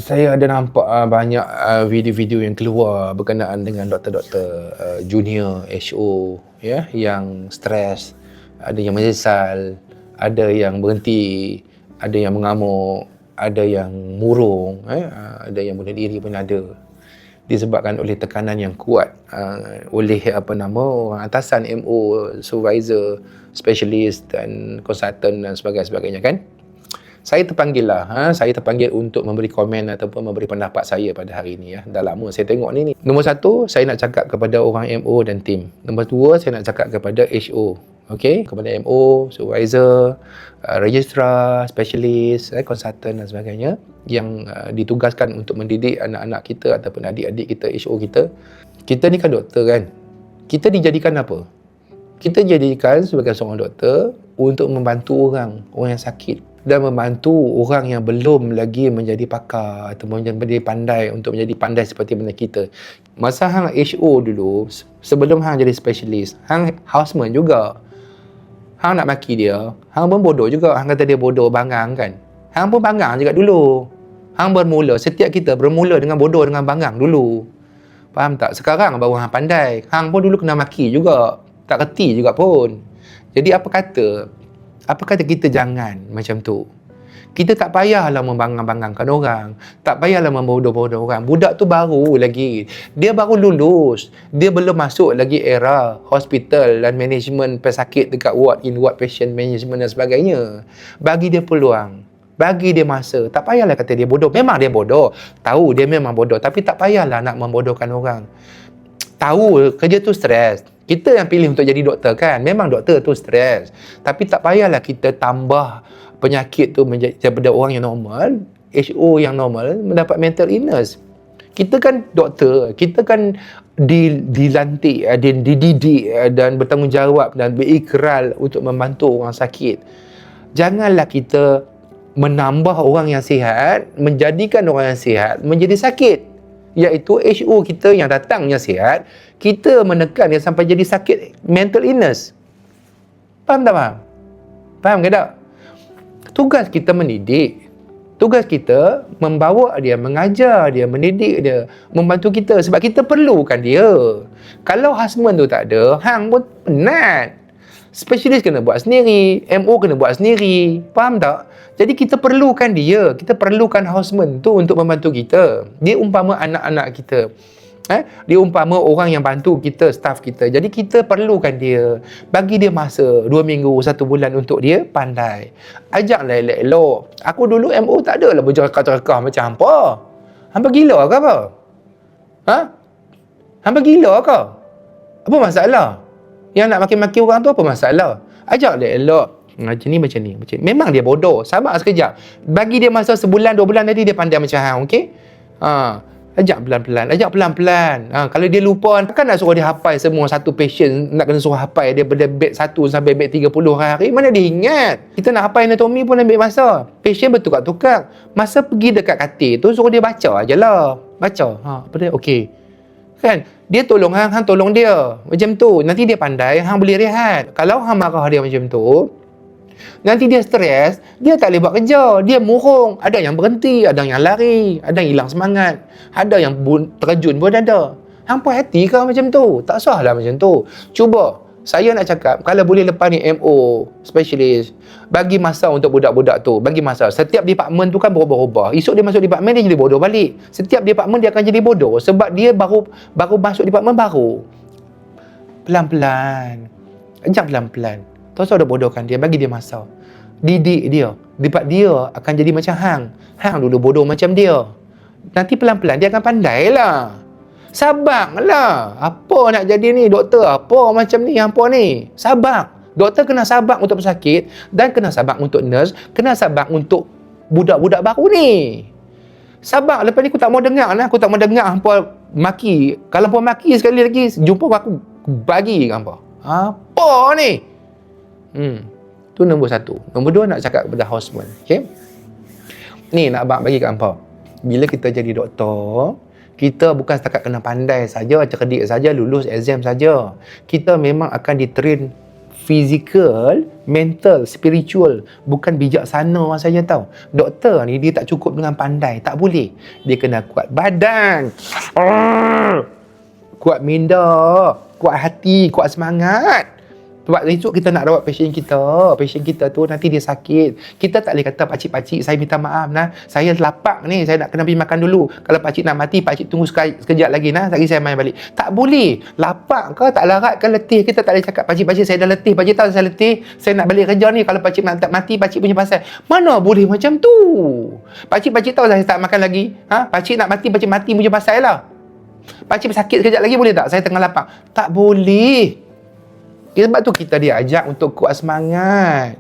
Saya ada nampak banyak video-video yang keluar berkenaan dengan doktor-doktor junior HO ya, yang stres, ada yang menyesal, ada yang berhenti, ada yang mengamuk, ada yang murung, ada yang bunuh diri pun ada. Disebabkan oleh tekanan yang kuat oleh orang atasan, MO, supervisor, specialist dan konsultan dan sebagainya kan. Saya terpanggil untuk memberi komen ataupun memberi pendapat saya pada hari ini ya. Dah lama saya tengok ni. Nombor satu, saya nak cakap kepada orang MO dan tim. Nombor dua, saya nak cakap kepada HO. Okey, kepada MO, supervisor, registrar, specialist, konsultan dan sebagainya yang ditugaskan untuk mendidik anak-anak kita ataupun adik-adik kita, HO kita. Kita ni kan doktor kan. Kita dijadikan apa? Kita dijadikan sebagai seorang doktor untuk membantu orang yang sakit dan membantu orang yang belum lagi menjadi pakar atau menjadi pandai untuk menjadi pandai seperti mana kita. Masa hang HO dulu, sebelum hang jadi specialist, hang houseman juga. Hang nak maki dia, hang pun bodoh juga. Hang kata dia bodoh, bangang kan. Hang pun bangang juga dulu. Hang bermula, setiap kita bermula dengan bodoh, dengan bangang dulu. Faham tak? Sekarang baru hang pandai. Hang pun dulu kena maki juga. Tak reti juga pun. Jadi apa kata kita jangan macam tu. Kita tak payahlah membangang-bangangkan orang. Tak payahlah membodoh-bodoh orang. Budak tu baru lagi. Dia baru lulus. Dia belum masuk lagi era hospital dan management pesakit dekat ward, in ward patient management dan sebagainya. Bagi dia peluang. Bagi dia masa. Tak payahlah kata dia bodoh. Memang dia bodoh. Tahu dia memang bodoh. Tapi tak payahlah nak membodohkan orang. Tahu kerja tu stres. Kita yang pilih untuk jadi doktor kan. Memang doktor tu stres. Tapi tak payahlah kita tambah penyakit tu daripada orang yang normal, HO yang normal, mendapat mental illness. Kita kan doktor. Kita kan dilantik, dididik dan bertanggungjawab dan berikrar untuk membantu orang sakit. Janganlah kita menambah orang yang sihat, menjadikan orang yang sihat menjadi sakit. Iaitu HO kita yang datangnya sihat, kita menekan dia sampai jadi sakit mental illness. Faham tak faham? Faham ke tak? Tugas kita mendidik. Tugas kita membawa dia, mengajar dia, mendidik dia, membantu kita sebab kita perlukan dia. Kalau husband tu tak ada, hang pun penat. Specialist kena buat sendiri, MO kena buat sendiri. Faham tak? Jadi kita perlukan dia. Kita perlukan houseman tu untuk membantu kita. Dia umpama anak-anak kita. Dia umpama orang yang bantu kita, staff kita. Jadi kita perlukan dia. Bagi dia masa 2 minggu, 1 bulan untuk dia pandai. Ajaklah elok-elok. Aku dulu MO tak adalah berjerakah-jerakah macam hampa. Hampa gila ke apa? Hampa gila ke? Apa masalah? Yang nak maki-maki orang tu apa masalah? Ajaklah elok. Macam ni. Memang dia bodoh. Sabar sekejap. Bagi dia masa sebulan, 2 bulan nanti dia pandai macam hang, okey? Ajak pelan-pelan. Kalau dia lupa, takkan nak suruh dia hafal semua satu patient, nak kena suruh hafal dia pada bed 1 sampai bed 30 hari. Mana dia ingat? Kita nak hafal anatomi pun ambil masa. Patient bertukar-tukar. Masa pergi dekat katil tu, suruh dia baca ajalah. Baca. Apa dia? Okey. Kan? Dia tolong hang tolong dia. Macam tu. Nanti dia pandai, hang boleh rehat. Kalau hang marah dia macam tu, nanti dia stres, dia tak boleh buat kerja. Dia murung. Ada yang berhenti, ada yang lari, ada yang hilang semangat, ada yang terjun pun ada. Hang puas hati ke macam tu? Tak sah lah macam tu. Cuba. Saya nak cakap, kalau boleh lepas ni MO, specialist, bagi masa untuk budak-budak tu. Bagi masa. Setiap department tu kan berubah-ubah. Esok dia masuk department, dia jadi bodoh balik. Setiap department dia akan jadi bodoh. Sebab dia baru masuk department baru. Pelan-pelan. Ajak pelan-pelan. Tak usah dah bodohkan dia. Bagi dia masa. Didik dia. Dekat dia akan jadi macam hang. Hang dulu bodoh macam dia. Nanti pelan-pelan dia akan pandai lah. Sabarlah. Apa nak jadi ni doktor? Apa macam ni? Apa ni? Sabar. Doktor kena sabar untuk pesakit dan kena sabar untuk nurse, kena sabar untuk budak-budak baru ni. Sabar. Lepas ni aku tak mau dengar lah. Aku tak mau dengar hampa maki. Kalau hampa maki sekali lagi, jumpa aku bagi hampa. Apa ni? Tu nombor 1. Nombor 2 nak cakap kepada houseman. Okay? Ni nak abang bagi kat hampa. Bila kita jadi doktor, kita bukan setakat kena pandai saja, cerdik saja, lulus exam saja. Kita memang akan ditrain Physical, mental, spiritual. Bukan bijaksana saja tau. Doktor ni dia tak cukup dengan pandai. Tak boleh. Dia kena kuat badan. Kuat minda. Kuat hati. Kuat semangat. Sebab esok kita nak rawat pasien kita. Pasien kita tu nanti dia sakit. Kita tak boleh kata, pakcik-pakcik saya minta maaf nah. Saya lapar ni, saya nak kena pergi makan dulu. Kalau pakcik nak mati, pakcik tunggu sekejap lagi nah. Lagi saya main balik. Tak boleh. Lapar ke, tak larat ke, letih. Kita tak boleh cakap, pakcik-pakcik saya dah letih. Pakcik tahu saya letih. Saya nak balik kerja ni. Kalau pakcik tak mati, pakcik punya pasal. Mana boleh macam tu? Pakcik tahu saya tak makan lagi. Pakcik nak mati, pakcik mati punya pasal lah. Pakcik sakit sekejap lagi boleh tak? Saya tengah lapar. Tak boleh. Sebab tu kita diajak untuk kuat semangat.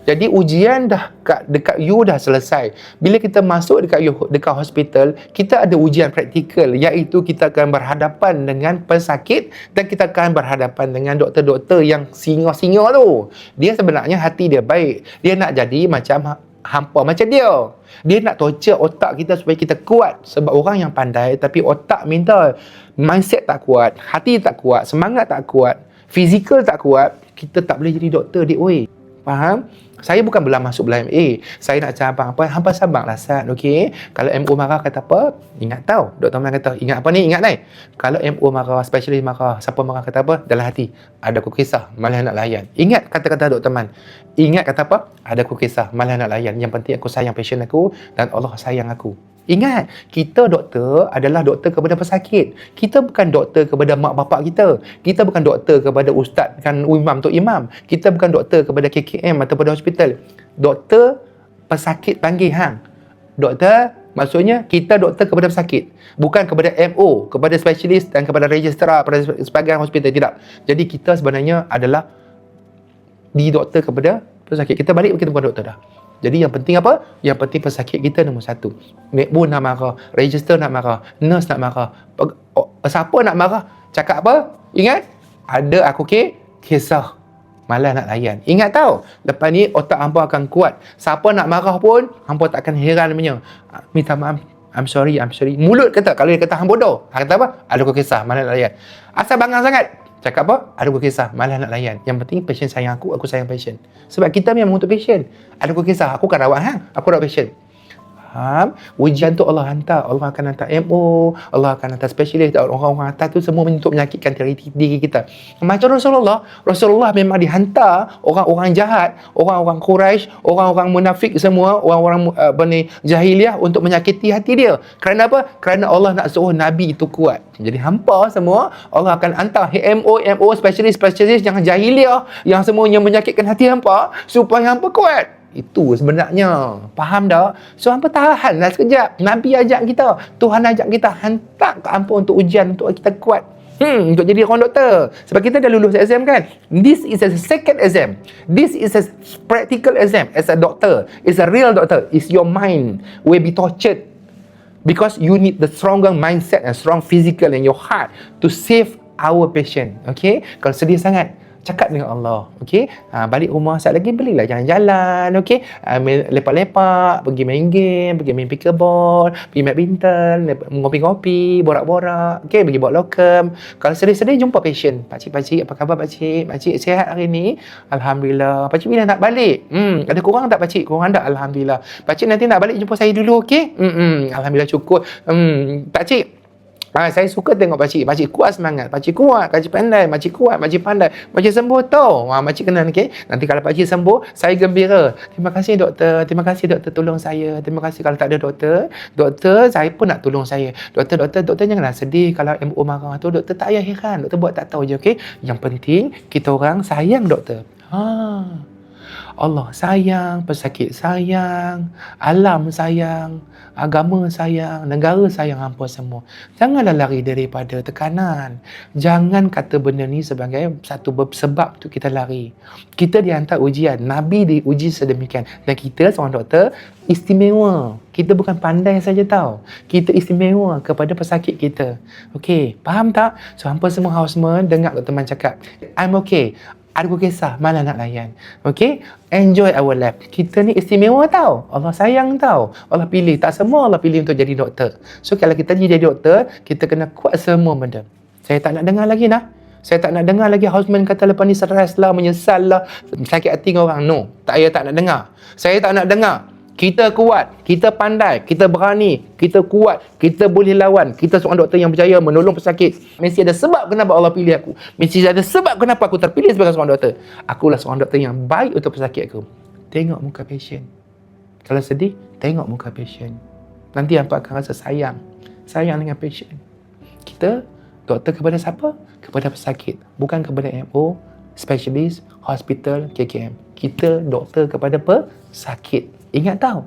Jadi ujian dah dekat you dah selesai. Bila kita masuk dekat hospital, kita ada ujian praktikal, iaitu kita akan berhadapan dengan pesakit dan kita akan berhadapan dengan doktor-doktor yang singa-singa tu. Dia sebenarnya hati dia baik. Dia nak jadi macam hampa macam dia. Dia nak torture otak kita supaya kita kuat. Sebab orang yang pandai tapi otak minta, mindset tak kuat, hati tak kuat, semangat tak kuat, fizikal tak kuat, kita tak boleh jadi doktor, dik oi. Faham? Saya bukan masuk belah MA. Saya nak cabang apa, hampa sabarlah Sat, okey? Kalau MO marah kata apa? Ingat tahu. Doktor Man kata, ingat apa ni? Ingat ni. Kalau MO marah, specialist marah, siapa marah kata apa? Dalam hati, ada aku kisah, malah nak layan. Ingat kata-kata Doktor Man. Ingat kata apa? Ada aku kisah, malah nak layan. Yang penting aku sayang pasien aku dan Allah sayang aku. Ingat, kita doktor adalah doktor kepada pesakit. Kita bukan doktor kepada mak bapak kita. Kita bukan doktor kepada ustaz kan imam tu imam. Kita bukan doktor kepada KKM atau pada hospital. Doktor pesakit panggil hang. Doktor maksudnya kita doktor kepada pesakit, bukan kepada MO, kepada spesialis dan kepada registrar, pada sebahagian hospital, tidak. Jadi kita sebenarnya adalah di doktor kepada pesakit. Kita balik kita bukan doktor dah. Jadi yang penting apa? Yang penting pesakit kita nombor satu. Medbun nak marah, register nak marah, nurse nak marah. Siapa nak marah? Cakap apa? Ingat? Ada aku kisah. Malah nak layan. Ingat tau, lepas ni otak hampa akan kuat. Siapa nak marah pun, hampa tak akan heran punya. Minta maaf, I'm sorry. Mulut kata, kalau dia kata hang bodoh, hang kata apa? Ada aku kisah, malah nak layan. Asal bangang sangat. Cakap apa? Ada aku kisah, malah nak layan. Yang penting pasien sayang aku sayang pasien. Sebab kita memang untuk pasien. Ada aku kisah, aku kan rawat aku rawat pasien. Faham? Ujian tu Allah hantar. Allah akan hantar MO, Allah akan hantar spesialis, orang-orang hantar tu semua untuk menyakitkan diri kita. Macam Rasulullah memang dihantar orang-orang jahat, orang-orang Quraisy, orang-orang munafik semua, orang-orang Bani Jahiliyah untuk menyakiti hati dia. Kerana apa? Kerana Allah nak suruh Nabi itu kuat. Jadi hampa semua, Allah akan hantar MO, spesialis yang Jahiliyah, yang semuanya menyakitkan hati hampa, supaya hampa kuat. Itu sebenarnya. Faham dah? So hampa tahanlah sekejap. Nabi ajak kita, Tuhan ajak kita, hantar ke hampa untuk ujian, untuk kita kuat. Untuk jadi orang doktor. Sebab kita dah lulus exam kan. This is a second exam. This is a practical exam as a doctor. It's a real doctor. It's your mind will be tortured. Because you need the stronger mindset and strong physical in your heart to save our patient. Okay? Kalau sedih sangat, cakap dengan Allah, okey? Balik rumah sekejap lagi, belilah jalan-jalan, okey? Lepak-lepak, pergi main game, pergi main pickleball, pergi badminton, ngopi-ngopi, borak-borak, okey? Pergi buat lokem. Kalau sedih-sedih, jumpa patient. Pakcik, apa khabar pakcik? Pakcik sihat hari ni? Alhamdulillah. Pakcik bila nak balik? Ada kurang tak pakcik? Kurang tak? Alhamdulillah. Pakcik nanti nak balik jumpa saya dulu, okey? Alhamdulillah cukup. Pakcik, saya suka tengok pakcik. Pakcik kuat semangat. Pakcik kuat. Pakcik pandai. Pakcik kuat. Pakcik pandai. Pakcik sembuh tau. Pakcik kena okey. Nanti kalau pakcik sembuh, saya gembira. Terima kasih doktor. Terima kasih doktor tolong saya. Terima kasih kalau tak ada doktor saya pun nak tolong saya. Doktor janganlah sedih kalau MO marah tu. Doktor tak payah heran. Doktor buat tak tahu je, okey. Yang penting kita orang sayang doktor. Allah sayang, pesakit sayang, alam sayang, agama sayang, negara sayang hampa semua. Janganlah lari daripada tekanan. Jangan kata benda ni sebagai satu sebab untuk kita lari. Kita dihantar ujian. Nabi diuji sedemikian. Dan kita seorang doktor istimewa. Kita bukan pandai saja tau. Kita istimewa kepada pesakit kita. Okey, faham tak? So hampa semua houseman dengar teman cakap, I'm okay. Ada kisah, malah nak layan. Okay? Enjoy our life. Kita ni istimewa tau. Allah sayang tau. Allah pilih. Tak semua Allah pilih untuk jadi doktor. So, kalau kita jadi doktor, kita kena kuat semua benda. Saya tak nak dengar lagi dah. Saya tak nak dengar lagi houseman kata lepas ni stres lah, menyesal lah, sakit hati dengan orang. No, saya tak nak dengar. Saya tak nak dengar. Kita kuat, kita pandai, kita berani, kita kuat, kita boleh lawan. Kita seorang doktor yang berjaya menolong pesakit. Mesti ada sebab kenapa Allah pilih aku. Mesti ada sebab kenapa aku terpilih sebagai seorang doktor. Akulah seorang doktor yang baik untuk pesakit aku. Tengok muka pasien. Kalau sedih, tengok muka pasien. Nanti hampa akan rasa sayang. Sayang dengan pasien. Kita doktor kepada siapa? Kepada pesakit. Bukan kepada MO, specialist, hospital, KKM. Kita doktor kepada pesakit. Ingat tahu.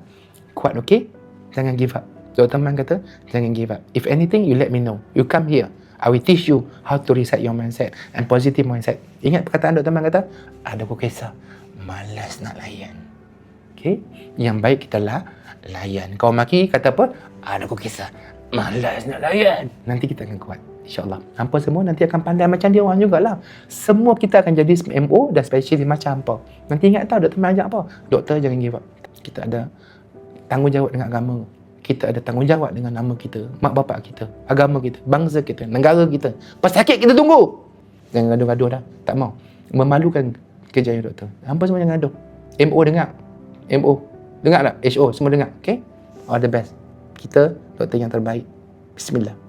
Kuat, okey? Jangan give up. Dr. Man kata, jangan give up. If anything, you let me know. You come here. I will teach you how to reset your mindset and positive mindset. Ingat perkataan Dr. Man kata, ada aku kisah. Malas nak layan. Okey? Yang baik kita layan. Kau maki, kata apa? Ada aku kisah. Malas nak layan. Nanti kita akan kuat. InsyaAllah. Hampa semua nanti akan pandai macam dia orang jugalah. Semua kita akan jadi MO dan specialist macam hampa. Nanti ingat tahu Dr. Man ajak apa? Doktor jangan give up. Kita ada tanggungjawab dengan agama. Kita ada tanggungjawab dengan nama kita, mak bapak kita, agama kita, bangsa kita, negara kita. Pesakit kita tunggu. Jangan gaduh-gaduh dah. Tak mau. Memalukan kerjaya doktor. Hampa semua jangan gaduh. MO dengar. MO. Dengar tak? HO semua dengar. Okay? All the best. Kita doktor yang terbaik. Bismillah.